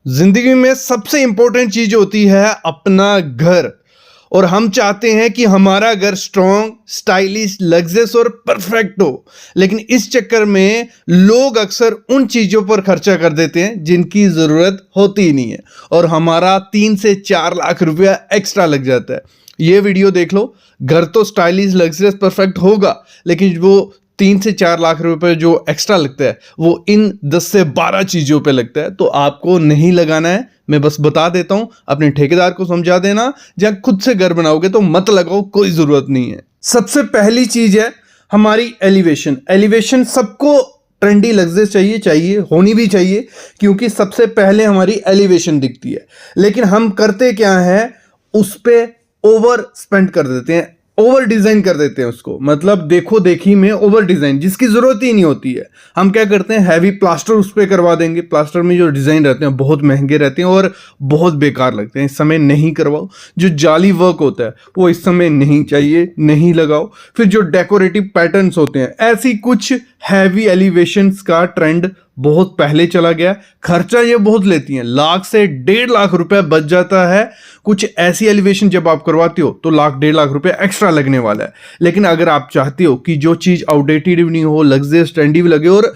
जिंदगी में सबसे इंपॉर्टेंट चीज होती है अपना घर। और हम चाहते हैं कि हमारा घर स्ट्रॉन्ग, स्टाइलिश, लग्जरियस और परफेक्ट हो। लेकिन इस चक्कर में लोग अक्सर उन चीजों पर खर्चा कर देते हैं जिनकी जरूरत होती ही नहीं है, और हमारा 3 से 4 लाख रुपया एक्स्ट्रा लग जाता है। ये वीडियो देख लो। घर तो स्टाइलिश, लग्जरियस, परफेक्ट होगा, लेकिन वो 3 से 4 लाख रुपए जो एक्स्ट्रा लगता है वो इन 10 से 12 चीजों पे लगता है। तो आपको नहीं लगाना है, मैं बस बता देता हूं। अपने ठेकेदार को समझा देना, जहां खुद से घर बनाओगे तो मत लगाओ, कोई जरूरत नहीं है। सबसे पहली चीज है हमारी एलिवेशन। एलिवेशन सबको ट्रेंडी, लग्जरियस चाहिए होनी भी चाहिए, क्योंकि सबसे पहले हमारी एलिवेशन दिखती है। लेकिन हम करते क्या है, उस पे ओवर स्पेंड कर देते हैं, ओवर डिजाइन कर देते हैं उसको। मतलब देखो देखी में ओवर डिजाइन, जिसकी जरूरत ही नहीं होती है। हम क्या करते हैं, हैवी प्लास्टर उस पर करवा देंगे। प्लास्टर में जो डिजाइन रहते हैं बहुत महंगे रहते हैं और बहुत बेकार लगते हैं। इस समय नहीं करवाओ। जो जाली वर्क होता है वो इस समय नहीं चाहिए, नहीं लगाओ। फिर जो डेकोरेटिव पैटर्न्स होते हैं, ऐसी कुछ हैवी एलिवेशंस का ट्रेंड बहुत पहले चला गया। खर्चा ये बहुत लेती हैं, 1 से 1.5 लाख रुपए बच जाता है। कुछ ऐसी एलिवेशन जब आप करवाते हो तो 1.5 लाख रुपए एक्स्ट्रा लगने वाला है। लेकिन अगर आप चाहते हो कि जो चीज आउटडेटेड भी नहीं हो, लग्जरियस, ट्रेंडी भी लगे और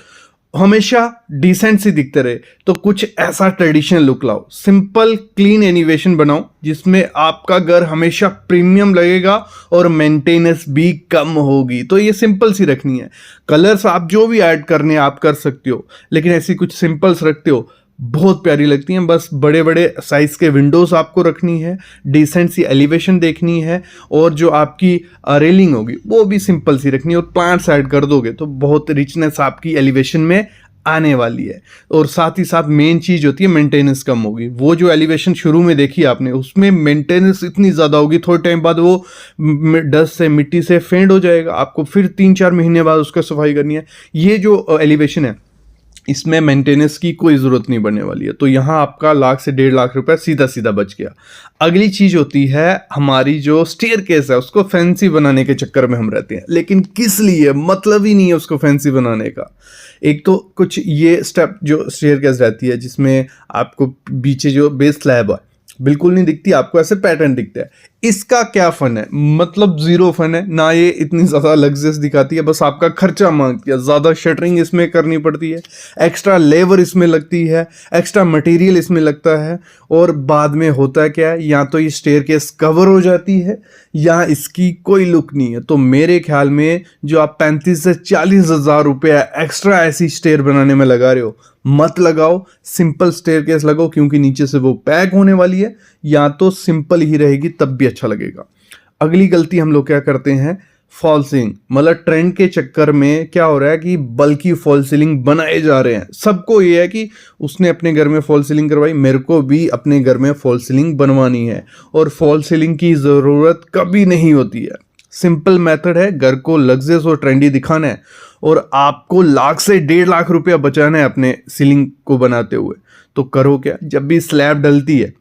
हमेशा डिसेंट सी दिखते रहे, तो कुछ ऐसा ट्रेडिशनल लुक लाओ। सिंपल क्लीन एनिवेशन बनाओ जिसमें आपका घर हमेशा प्रीमियम लगेगा और मेंटेनेंस भी कम होगी। तो ये सिंपल सी रखनी है। कलर्स आप जो भी ऐड करने आप कर सकते हो, लेकिन ऐसी कुछ सिंपल्स रखते हो, बहुत प्यारी लगती हैं। बस बड़े बड़े साइज के विंडोज आपको रखनी है, डिसेंट सी एलिवेशन देखनी है, और जो आपकी रेलिंग होगी वो भी सिंपल सी रखनी है। और प्लांट्स ऐड कर दोगे तो बहुत रिचनेस आपकी एलिवेशन में आने वाली है। और साथ ही साथ मेन चीज होती है मेंटेनेंस कम होगी। वो जो एलिवेशन शुरू में देखी आपने, उसमें मेंटेनेंस इतनी ज़्यादा होगी, थोड़े टाइम बाद वो डस्ट से, मिट्टी से फेंड हो जाएगा। आपको फिर 3-4 महीने बाद उसका सफाई करनी है। ये जो एलिवेशन है इसमें मेंटेनेंस की कोई ज़रूरत नहीं बनने वाली है। तो यहाँ आपका 1 से 1.5 लाख रुपए सीधा सीधा बच गया। अगली चीज़ होती है हमारी जो स्टेयरकेस है, उसको फैंसी बनाने के चक्कर में हम रहते हैं। लेकिन किस लिए, मतलब ही नहीं है उसको फैंसी बनाने का। एक तो कुछ ये स्टेप जो स्टेयरकेस रहती है जिसमें आपको पीछे जो बेस स्लैब है बिल्कुल नहीं दिखती, आपको ऐसे पैटर्न दिखता है। इसका क्या फन है, मतलब जीरो फन है ना। ये इतनी ज़्यादा लग्जरियस दिखाती है, बस आपका खर्चा मांगती है। ज़्यादा शटरिंग इसमें करनी पड़ती है, एक्स्ट्रा लेबर इसमें लगती है, एक्स्ट्रा मटेरियल इसमें लगता है। और बाद में होता है क्या है, या तो ये स्टेयरकेस कवर हो जाती है या इसकी कोई लुक नहीं है। तो मेरे ख्याल में जो आप 35 से 40 हज़ार रुपया एक्स्ट्रा ऐसी स्टेयर बनाने में लगा रहे हो, मत लगाओ। सिंपल स्टेयरकेस लगाओ, क्योंकि नीचे से वो पैक होने वाली है। या तो सिंपल ही रहेगी तब भी अच्छा लगेगा। अगली गलती हम लोग क्या करते हैं, फॉल सीलिंग। मतलब ट्रेंड के चक्कर में क्या हो रहा है कि बल्कि फॉल सीलिंग बनाए जा रहे हैं। सबको ये है कि उसने अपने घर में फॉल सीलिंग करवाई, मेरे को भी अपने घर में फॉल सीलिंग बनवानी है। और फॉल सीलिंग की ज़रूरत कभी नहीं होती है। सिंपल मेथड है, घर को लग्जरियस और ट्रेंडी दिखाना है और आपको 1 से 1.5 लाख रुपया बचाना है अपने सीलिंग को बनाते हुए। तो करो क्या, जब भी स्लैब डलती है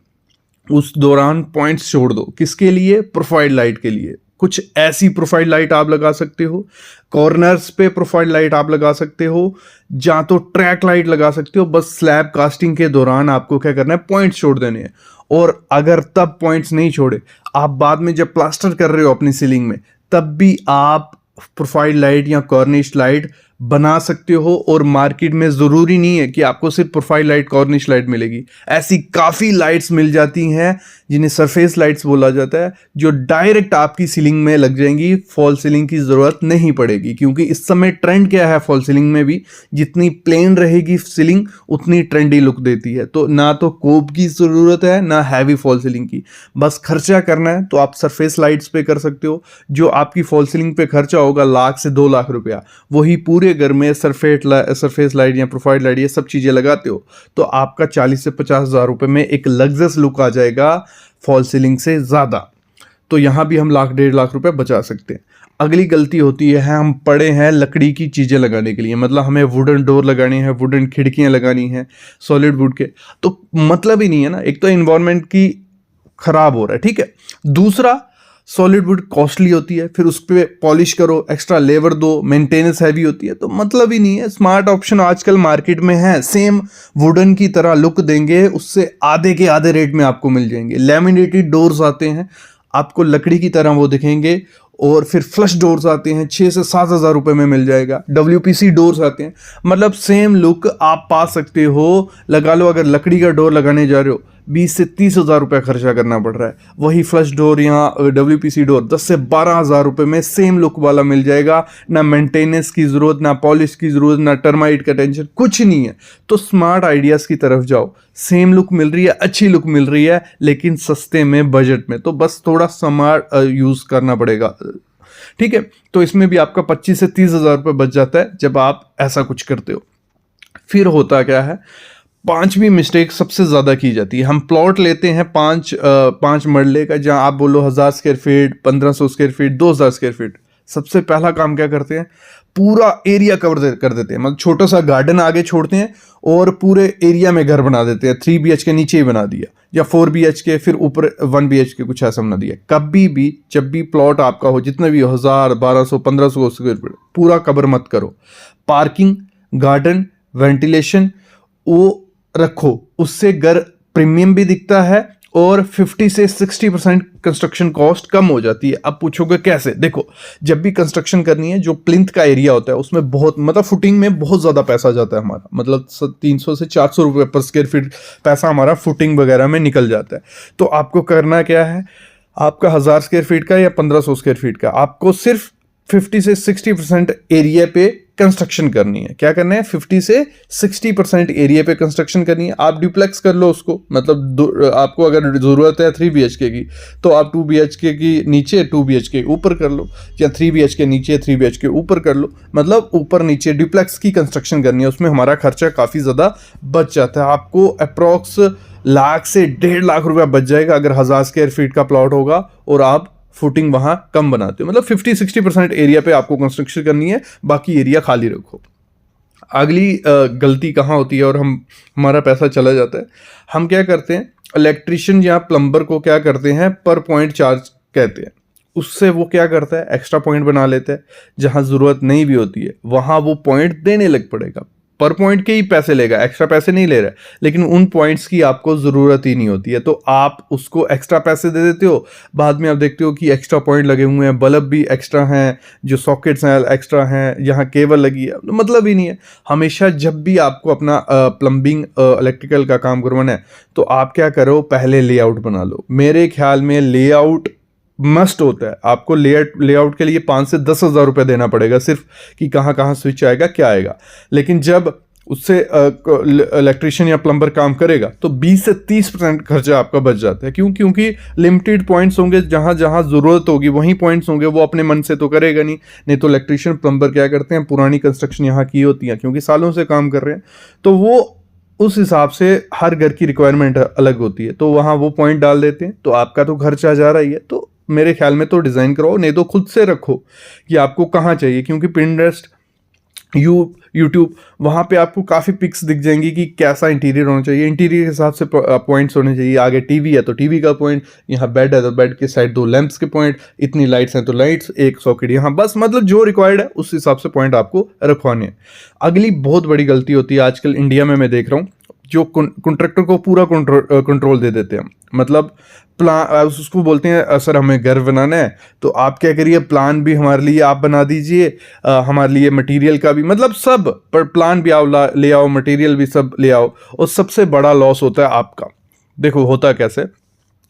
उस दौरान पॉइंट्स छोड़ दो। किसके लिए, प्रोफाइल लाइट के लिए। कुछ ऐसी प्रोफाइल लाइट आप लगा सकते हो, कॉर्नर्स पे प्रोफाइल लाइट आप लगा सकते हो, जहां तो ट्रैक लाइट लगा सकते हो। बस स्लैब कास्टिंग के दौरान आपको क्या करना है, पॉइंट्स छोड़ देने हैं। और अगर तब पॉइंट्स नहीं छोड़े, आप बाद में जब प्लास्टर कर रहे हो अपनी सीलिंग में, तब भी आप प्रोफाइल लाइट या कॉर्निश लाइट बना सकते हो। और मार्केट में ज़रूरी नहीं है कि आपको सिर्फ प्रोफाइल लाइट, कॉर्निश लाइट मिलेगी। ऐसी काफ़ी लाइट्स मिल जाती हैं जिन्हें सरफेस लाइट्स बोला जाता है, जो डायरेक्ट आपकी सीलिंग में लग जाएंगी। फॉल सीलिंग की ज़रूरत नहीं पड़ेगी, क्योंकि इस समय ट्रेंड क्या है फॉल सीलिंग में भी, जितनी प्लेन रहेगी सीलिंग उतनी ट्रेंडी लुक देती है। तो ना तो कोप की ज़रूरत है ना हैवी फॉल सीलिंग की। बस खर्चा करना है तो आप सरफेस लाइट्स पे कर सकते हो। जो आपकी फॉल सीलिंग पे खर्चा होगा 1 से 2 लाख रुपया, वही पूरे घर में सरफेस लाइट या प्रोफाइल लाइट ये सब चीज़ें लगाते हो तो आपका 40 से 50 हज़ार रुपये में एक लग्जरियस लुक आ जाएगा फॉल सीलिंग से ज़्यादा। तो यहाँ भी हम 1.5 लाख रुपए बचा सकते हैं। अगली गलती होती है, हम पड़े हैं लकड़ी की चीज़ें लगाने के लिए। मतलब हमें वुडन डोर लगाने हैं, वुडन खिड़कियाँ लगानी हैं सॉलिड वुड के, तो मतलब ही नहीं है ना। एक तो इन्वायरमेंट की खराब हो रहा है, ठीक है। दूसरा, सॉलिड वुड कॉस्टली होती है, फिर उस पर पॉलिश करो, एक्स्ट्रा लेबर दो, मेंटेनेंस हैवी होती है, तो मतलब ही नहीं है। स्मार्ट ऑप्शन आजकल मार्केट में है, सेम वुडन की तरह लुक देंगे, उससे आधे के आधे रेट में आपको मिल जाएंगे। लैमिनेटेड डोर्स आते हैं, आपको लकड़ी की तरह वो दिखेंगे, और फिर फ्लश डोर्स आते हैं 6 से 7 हज़ार रुपये में मिल जाएगा। WPC डोर्स आते हैं, मतलब सेम लुक आप पा सकते हो। लगा लो अगर लकड़ी का डोर लगाने जा रहे हो 20 से 30 हज़ार रुपये खर्चा करना पड़ रहा है, वही फ्लश डोर या WPC डोर 10 से 12 हज़ार रुपये में सेम लुक वाला मिल जाएगा। ना मेंटेनेंस की ज़रूरत, ना पॉलिश की ज़रूरत, ना टर्माइट का टेंशन, कुछ नहीं है। तो स्मार्ट आइडियाज़ की तरफ जाओ, सेम लुक मिल रही है, अच्छी लुक मिल रही है, लेकिन सस्ते में, बजट में। तो बस थोड़ा स्मार्ट यूज़ करना पड़ेगा, ठीक है। तो इसमें भी आपका 25 से 30 हज़ार रुपये बच जाता है जब आप ऐसा कुछ करते हो। फिर होता क्या है, पांचवी मिस्टेक सबसे ज़्यादा की जाती है। हम प्लॉट लेते हैं पाँच मरले का, जहां आप बोलो 1000 square feet, 1500 square feet, 2000 square feet. सबसे पहला काम क्या करते हैं, पूरा एरिया कवर कर देते हैं, मतलब छोटा सा गार्डन आगे छोड़ते हैं और पूरे एरिया में घर बना देते हैं। 3 BHK नीचे ही बना दिया, या 4 BHK, फिर ऊपर 1 BHK, कुछ ऐसा बना दिया। कभी भी जब भी प्लॉट आपका हो, जितना भी 1000, 1200, 1500 स्क्वायर फीट, पूरा कवर मत करो। पार्किंग, गार्डन, वेंटिलेशन वो रखो, उससे घर प्रीमियम भी दिखता है और 50 से 60% कंस्ट्रक्शन कॉस्ट कम हो जाती है। अब पूछोगे कैसे? देखो, जब भी कंस्ट्रक्शन करनी है, जो प्लिंथ का एरिया होता है उसमें बहुत, मतलब फुटिंग में बहुत ज़्यादा पैसा जाता है हमारा, मतलब 300 से 400 रुपये पर स्क्वायर फीट पैसा हमारा फुटिंग वगैरह में निकल जाता है। तो आपको करना क्या है, आपका 1000 स्क्वायर फीट का या 1500 स्क्वायर फीट का, आपको सिर्फ 50 से 60% एरिया पे कंस्ट्रक्शन करनी है। क्या करना है, 50 से 60% एरिया पे कंस्ट्रक्शन करनी है। आप ड्यूप्लेक्स कर लो उसको, मतलब आपको अगर ज़रूरत है 3 BHK की, तो आप 2 BHK की नीचे 2 BHK ऊपर कर लो, या 3 BHK नीचे 3 BHK ऊपर कर लो। मतलब ऊपर नीचे ड्यूप्लेक्स की कंस्ट्रक्शन करनी है, उसमें हमारा खर्चा काफ़ी ज़्यादा बच जाता है। आपको अप्रॉक्स लाख से 1.5 लाख रुपया बच जाएगा अगर 1000 स्क्वायर फीट का प्लॉट होगा और आप फुटिंग वहां कम बनाते हो। मतलब 50-60% एरिया पे आपको कंस्ट्रक्शन करनी है, बाकी एरिया खाली रखो। अगली गलती कहाँ होती है और हमारा पैसा चला जाता है, हम क्या करते हैं, इलेक्ट्रिशियन या प्लम्बर को क्या करते हैं, पर पॉइंट चार्ज कहते हैं। उससे वो क्या करता है, एक्स्ट्रा पॉइंट बना लेता है, जहाँ ज़रूरत नहीं भी होती है वहाँ वो पॉइंट देने लग पड़ेगा। पर पॉइंट के ही पैसे लेगा, एक्स्ट्रा पैसे नहीं ले रहा है, लेकिन उन पॉइंट्स की आपको ज़रूरत ही नहीं होती है, तो आप उसको एक्स्ट्रा पैसे दे देते हो। बाद में आप देखते हो कि एक्स्ट्रा पॉइंट लगे हुए हैं, बल्ब भी एक्स्ट्रा हैं, जो सॉकेट्स हैं एक्स्ट्रा हैं, यहाँ केबल लगी है, मतलब ही नहीं है। हमेशा जब भी आपको अपना प्लम्बिंग इलेक्ट्रिकल का काम करवाना है, तो आप क्या करो, पहले लेआउट बना लो। मेरे ख्याल में लेआउट मस्ट होता है। आपको लेआउट के लिए 5 से 10 हज़ार रुपये देना पड़ेगा सिर्फ, कि कहाँ कहाँ स्विच आएगा, क्या आएगा। लेकिन जब उससे इलेक्ट्रिशियन या प्लम्बर काम करेगा तो 20 से 30% खर्चा आपका बच जाता है। क्यों? क्योंकि लिमिटेड पॉइंट्स होंगे, जहाँ जहाँ ज़रूरत होगी वहीं पॉइंट्स होंगे, वो अपने मन से तो करेगा नहीं तो इलेक्ट्रिशियन प्लम्बर क्या करते हैं, पुरानी कंस्ट्रक्शन यहाँ की होती है, क्योंकि सालों से काम कर रहे हैं, तो वो उस हिसाब से हर घर की रिक्वायरमेंट अलग होती है, तो वहाँ वो पॉइंट डाल देते हैं। तो आपका तो खर्चा जा रहा ही है, तो मेरे ख्याल में तो डिज़ाइन कराओ, नहीं तो खुद से रखो कि आपको कहाँ चाहिए। क्योंकि पिंटरेस्ट, यूट्यूब, वहाँ पे आपको काफ़ी पिक्स दिख जाएंगी कि कैसा इंटीरियर होना चाहिए। इंटीरियर के हिसाब से पॉइंट्स होने चाहिए। आगे टीवी है तो टीवी का पॉइंट, यहाँ बेड है तो बेड के साइड 2 लैंप्स के पॉइंट, इतनी लाइट्स हैं तो लाइट्स, एक सॉकेट यहाँ, बस मतलब जो रिक्वायर्ड है उस हिसाब से पॉइंट आपको रखवाने हैं। अगली बहुत बड़ी गलती होती है आजकल इंडिया में, मैं देख रहा हूँ, जो कॉन्ट्रैक्टर को पूरा कंट्रोल दे देते हैं। मतलब प्लान, उसको बोलते हैं सर हमें घर बनाना है, तो आप क्या करिए, प्लान भी हमारे लिए आप बना दीजिए, हमारे लिए मटेरियल का भी, मतलब सब, पर प्लान भी आओ ले आओ, मटेरियल भी सब ले आओ, और सबसे बड़ा लॉस होता है आपका। देखो होता कैसे,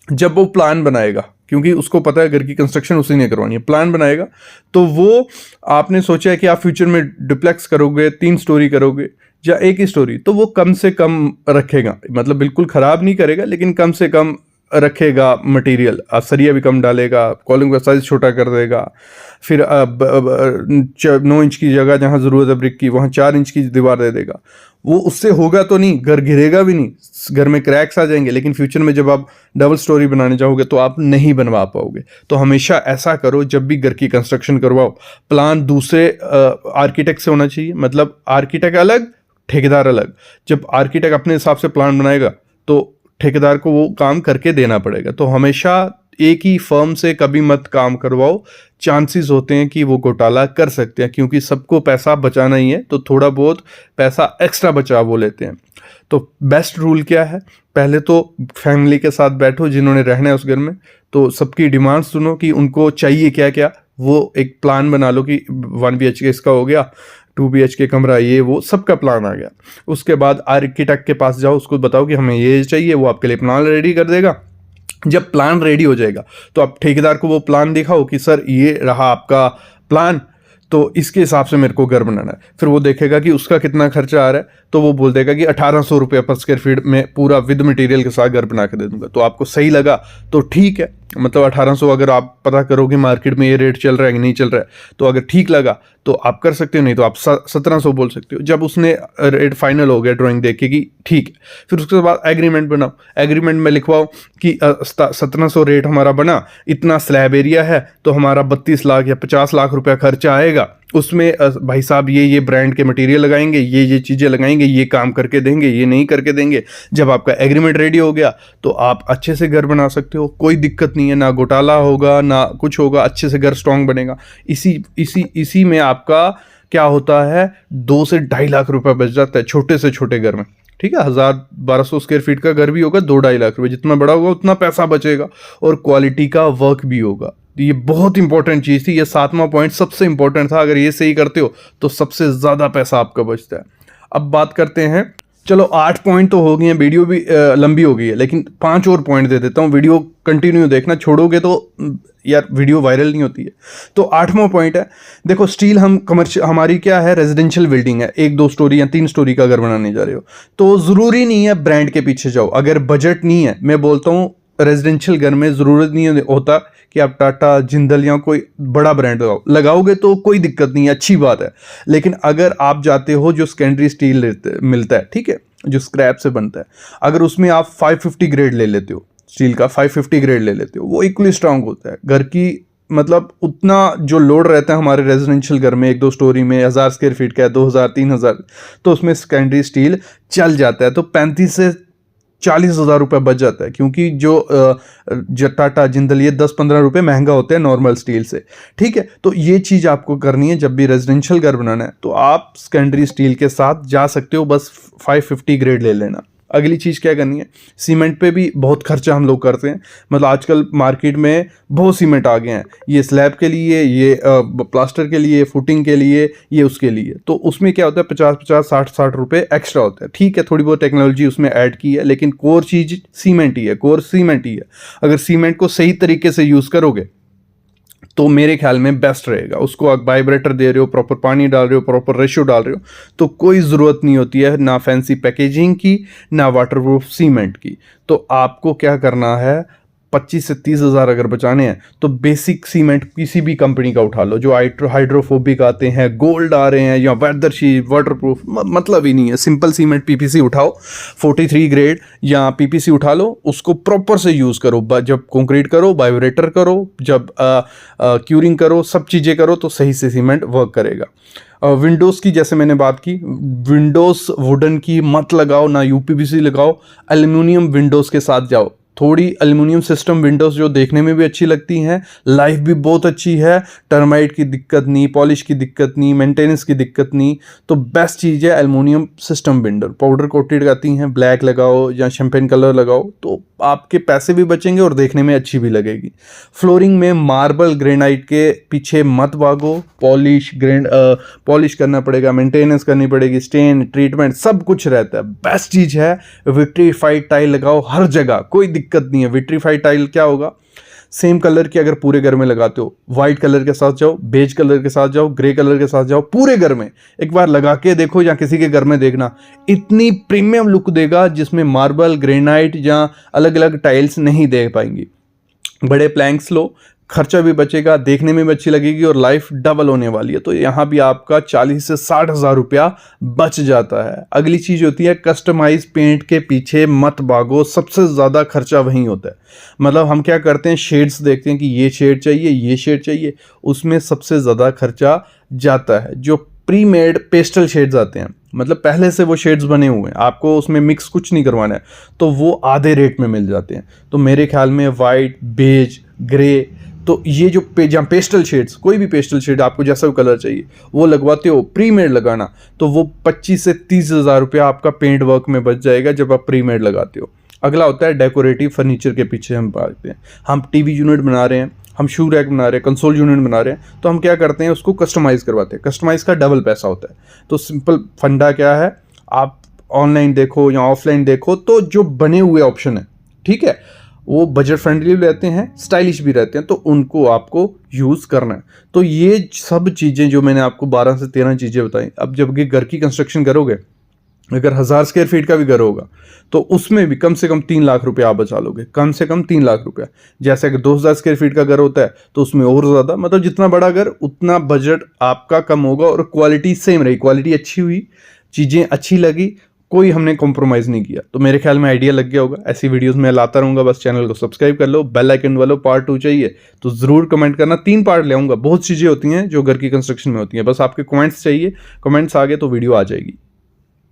जब वो प्लान बनाएगा, क्योंकि उसको पता है घर की कंस्ट्रक्शन उसी ने करवानी है, प्लान बनाएगा, तो वो आपने सोचा है कि आप फ्यूचर में डुप्लेक्स करोगे, 3 स्टोरी करोगे या 1 ही स्टोरी, तो वो कम से कम रखेगा, मतलब बिल्कुल ख़राब नहीं करेगा, लेकिन कम से कम रखेगा मटेरियल। सरिया भी कम डालेगा, कॉलिंग का साइज छोटा कर देगा, फिर 9 इंच की जगह जहाँ ज़रूरत है ब्रिक की, वहाँ 4 इंच की दीवार दे देगा। वो उससे होगा तो नहीं, घर गिरेगा भी नहीं, घर में क्रैक्स आ जाएंगे, लेकिन फ्यूचर में जब आप डबल स्टोरी बनाने जाओगे तो आप नहीं बनवा पाओगे। तो हमेशा ऐसा करो, जब भी घर की कंस्ट्रक्शन करवाओ, प्लान दूसरे आर्किटेक्ट से होना चाहिए, मतलब आर्किटेक्ट अलग, ठेकेदार अलग। जब आर्किटेक्ट अपने हिसाब से प्लान बनाएगा तो ठेकेदार को वो काम करके देना पड़ेगा। तो हमेशा एक ही फर्म से कभी मत काम करवाओ, चांसेस होते हैं कि वो घोटाला कर सकते हैं, क्योंकि सबको पैसा बचाना ही है, तो थोड़ा बहुत पैसा एक्स्ट्रा बचा वो लेते हैं। तो बेस्ट रूल क्या है, पहले तो फैमिली के साथ बैठो जिन्होंने रहना है उस घर में, तो सबकी डिमांड सुनो कि उनको चाहिए क्या क्या, वो एक प्लान बना लो कि 1 BHK इसका हो गया, 2 BHK कमरा, ये वो सबका प्लान आ गया। उसके बाद आर्किटेक्ट के पास जाओ, उसको बताओ कि हमें ये चाहिए, वो आपके लिए प्लान रेडी कर देगा। जब प्लान रेडी हो जाएगा तो आप ठेकेदार को वो प्लान दिखाओ कि सर ये रहा आपका प्लान, तो इसके हिसाब से मेरे को घर बनाना है। फिर वो देखेगा कि उसका कितना खर्चा आ रहा है, तो वो बोल देगा कि 1800 रुपये पर स्क्वायर फीट में पूरा विद मटेरियल के साथ घर बना के दे दूंगा। तो आपको सही लगा तो ठीक है, मतलब 1800 अगर आप पता करोगे मार्केट में ये रेट चल रहा है कि नहीं चल रहा है, तो अगर ठीक लगा तो आप कर सकते हो, नहीं तो आप 1700 बोल सकते हो। जब उसने रेट फाइनल हो गया ड्राइंग देख के कि ठीक है, फिर उसके बाद एग्रीमेंट बनाओ, एग्रीमेंट में लिखवाओ कि 1700 रेट हमारा बना, इतना स्लैब एरिया है, तो हमारा 32 लाख या 50 लाख रुपया खर्चा आएगा, उसमें भाई साहब ये ब्रांड के मटेरियल लगाएंगे, ये चीज़ें लगाएंगे, ये काम करके देंगे, ये नहीं करके देंगे। जब आपका एग्रीमेंट रेडी हो गया तो आप अच्छे से घर बना सकते हो, कोई दिक्कत नहीं है, ना घोटाला होगा ना कुछ होगा, अच्छे से घर स्ट्रांग बनेगा। इसी में आपका क्या होता है, 2 से 2.5 लाख रुपए बच जाता है छोटे से छोटे घर में, ठीक है। 1000-1200 स्क्वायर फीट का घर भी होगा, 2-2.5 लाख रुपए, जितना बड़ा होगा उतना पैसा बचेगा और क्वालिटी का वर्क भी होगा। ये बहुत इंपॉर्टेंट चीज़ थी, ये 7वां पॉइंट सबसे इंपॉर्टेंट था। अगर ये सही करते हो तो सबसे ज़्यादा पैसा आपका बचता है। अब बात करते हैं, चलो 8 पॉइंट तो हो गए हैं, वीडियो भी लंबी हो गई है, लेकिन 5 और पॉइंट दे देता हूँ। वीडियो कंटिन्यू देखना, छोड़ोगे तो यार वीडियो वायरल नहीं होती है। तो 8वां पॉइंट है, देखो स्टील हम कमर्शियल, हमारी क्या है, रेजिडेंशियल बिल्डिंग है, 1-2 स्टोरी या 3 स्टोरी का घर बनाने जा रहे हो, तो ज़रूरी नहीं है ब्रांड के पीछे जाओ। अगर बजट नहीं है, मैं बोलता हूँ रेजिडेंशियल घर में ज़रूरत नहीं होता कि आप टाटा, जिंदल या कोई बड़ा ब्रांड लगाओगे तो कोई दिक्कत नहीं है, अच्छी बात है। लेकिन अगर आप जाते हो जो सेकेंडरी स्टील मिलता है, ठीक है, जो स्क्रैप से बनता है, अगर उसमें आप 550 ग्रेड ले लेते हो, स्टील का 550 ग्रेड ले लेते हो, वो इक्वली स्ट्रांग होता है घर की, मतलब उतना जो लोड रहता है हमारे रेजिडेंशियल घर में 1-2 स्टोरी में 1000 स्क्वायर फीट का है, 2000-3000, तो उसमें सेकेंडरी स्टील चल जाता है। तो 35 से 40,000 रुपये बच जाता है, क्योंकि जो टाटा, जिंदल, ये 10-15 रुपये महंगा होता है नॉर्मल स्टील से, ठीक है। तो ये चीज़ आपको करनी है, जब भी रेजिडेंशियल घर बनाना है तो आप सेकेंडरी स्टील के साथ जा सकते हो, बस 550 ग्रेड ले लेना। अगली चीज़ क्या करनी है, सीमेंट पे भी बहुत खर्चा हम लोग करते हैं, मतलब आजकल मार्केट में बहुत सीमेंट आ गए हैं, ये स्लैब के लिए, ये प्लास्टर के लिए, फुटिंग के लिए, ये उसके लिए। तो उसमें क्या होता है, 50-50, 60-60 रुपये एक्स्ट्रा होता है, ठीक है, थोड़ी बहुत टेक्नोलॉजी उसमें ऐड की है, लेकिन कोर चीज़ सीमेंट ही है, कोर सीमेंट ही है। अगर सीमेंट को सही तरीके से यूज़ करोगे तो मेरे ख्याल में बेस्ट रहेगा। उसको आप वाइब्रेटर दे रहे हो, प्रॉपर पानी डाल रहे हो, प्रॉपर रेशियो डाल रहे हो, तो कोई ज़रूरत नहीं होती है ना फैंसी पैकेजिंग की, ना वाटरप्रूफ सीमेंट की। तो आपको क्या करना है, 25 से 30 हज़ार अगर बचाने हैं तो बेसिक सीमेंट किसी भी कंपनी का उठा लो, जो हाइड्रोफोबिक आते हैं, गोल्ड आ रहे हैं, या वेदरशीट, वाटरप्रूफ, मतलब ही नहीं है। सिंपल सीमेंट पीपीसी उठाओ 43 ग्रेड, या पीपीसी उठा लो, उसको प्रॉपर से यूज़ करो। जब कंक्रीट करो, वाइब्रेटर करो, जब क्यूरिंग करो, सब चीज़ें करो, तो सही से सीमेंट वर्क करेगा। विंडोज़ की जैसे मैंने बात की, विंडोज़ वुडन की मत लगाओ, ना यूपीवीसी लगाओ, एल्युमिनियम विंडोज़ के साथ जाओ। थोड़ी एल्युमिनियम सिस्टम विंडोज़ जो देखने में भी अच्छी लगती हैं, लाइफ भी बहुत अच्छी है, टर्माइट की दिक्कत नहीं, पॉलिश की दिक्कत नहीं, मेंटेनेंस की दिक्कत नहीं। तो बेस्ट चीज़ है aluminium system window, powder coated आती हैं, ब्लैक लगाओ या शैम्पेन कलर लगाओ, तो आपके पैसे भी बचेंगे और देखने में अच्छी भी लगेगी। फ्लोरिंग में मार्बल, ग्रेनाइट के पीछे मत भागो, पॉलिश करना पड़ेगा, मेंटेनेंस करनी पड़ेगी, स्टेन, ट्रीटमेंट, सब कुछ रहता है। बेस्ट चीज़ है विट्रीफाइड टाइल लगाओ हर जगह, कोई दिक्कत नहीं है। विट्रीफाइड टाइल क्या होगा, सेम कलर की अगर पूरे घर में लगाते हो, वाइट कलर के साथ जाओ, बेज कलर के साथ जाओ, ग्रे कलर के साथ जाओ, पूरे घर में एक बार लगा के देखो, या किसी के घर में देखना, इतनी प्रीमियम लुक देगा जिसमें मार्बल, ग्रेनाइट या अलग अलग टाइल्स नहीं देख पाएंगी। बड़े प्लैंक्स लो, खर्चा भी बचेगा, देखने में भी अच्छी लगेगी और लाइफ डबल होने वाली है। तो यहाँ भी आपका 40 से 60 हज़ार रुपया बच जाता है। अगली चीज़ होती है कस्टमाइज पेंट के पीछे मत भागो, सबसे ज़्यादा खर्चा वहीं होता है। मतलब हम क्या करते हैं, शेड्स देखते हैं कि ये शेड चाहिए, ये शेड चाहिए, उसमें सबसे ज़्यादा खर्चा जाता है। जो प्री मेड पेस्टल शेड्स आते हैं, मतलब पहले से वो शेड्स बने हुए हैं, आपको उसमें मिक्स कुछ नहीं करवाना है, तो वो आधे रेट में मिल जाते हैं। तो मेरे ख्याल में वाइट, बेज, ग्रे, तो ये जो जहाँ पेस्टल शेड्स, कोई भी पेस्टल शेड आपको जैसा भी कलर चाहिए वो लगवाते हो, प्री मेड लगाना, तो वो 25 से 30 हज़ार रुपया आपका पेंट वर्क में बच जाएगा जब आप प्री मेड लगाते हो। अगला होता है डेकोरेटिव फर्नीचर के पीछे हम भागते हैं। हम टीवी यूनिट बना रहे हैं, हम शू रैक बना रहे हैं, कंसोल यूनिट बना रहे हैं, तो हम क्या करते हैं, उसको कस्टमाइज़ करवाते हैं। कस्टमाइज़ का डबल पैसा होता है। तो सिंपल फंडा क्या है, आप ऑनलाइन देखो या ऑफलाइन देखो, तो जो बने हुए ऑप्शन है, ठीक है, वो बजट फ्रेंडली भी रहते हैं, स्टाइलिश भी रहते हैं, तो उनको आपको यूज़ करना है। तो ये सब चीज़ें जो मैंने आपको 12 से 13 चीज़ें बताई, अब जब कि घर की कंस्ट्रक्शन करोगे, अगर 1000 स्क्वायर फीट का भी घर होगा तो उसमें भी कम से कम 3 लाख रुपया आप बचा लोगे, कम से कम 3 लाख रुपया। जैसे अगर 2000 स्क्वायर फीट का घर होता है तो उसमें और ज़्यादा, मतलब जितना बड़ा घर उतना बजट आपका कम होगा और क्वालिटी सेम रही, क्वालिटी अच्छी हुई, चीज़ें अच्छी लगी, कोई हमने कॉम्प्रोमाइज़ नहीं किया। तो मेरे ख्याल में आइडिया लग गया होगा। ऐसी वीडियोस मैं लाता रहूँगा, बस चैनल को सब्सक्राइब कर लो, बेल आइकन वालों पार्ट 2 चाहिए तो ज़रूर कमेंट करना, 3 पार्ट ले आऊँगा। बहुत चीज़ें होती हैं जो घर की कंस्ट्रक्शन में होती हैं, बस आपके कमेंट्स चाहिए, कमेंट्स आ गए तो वीडियो आ जाएगी।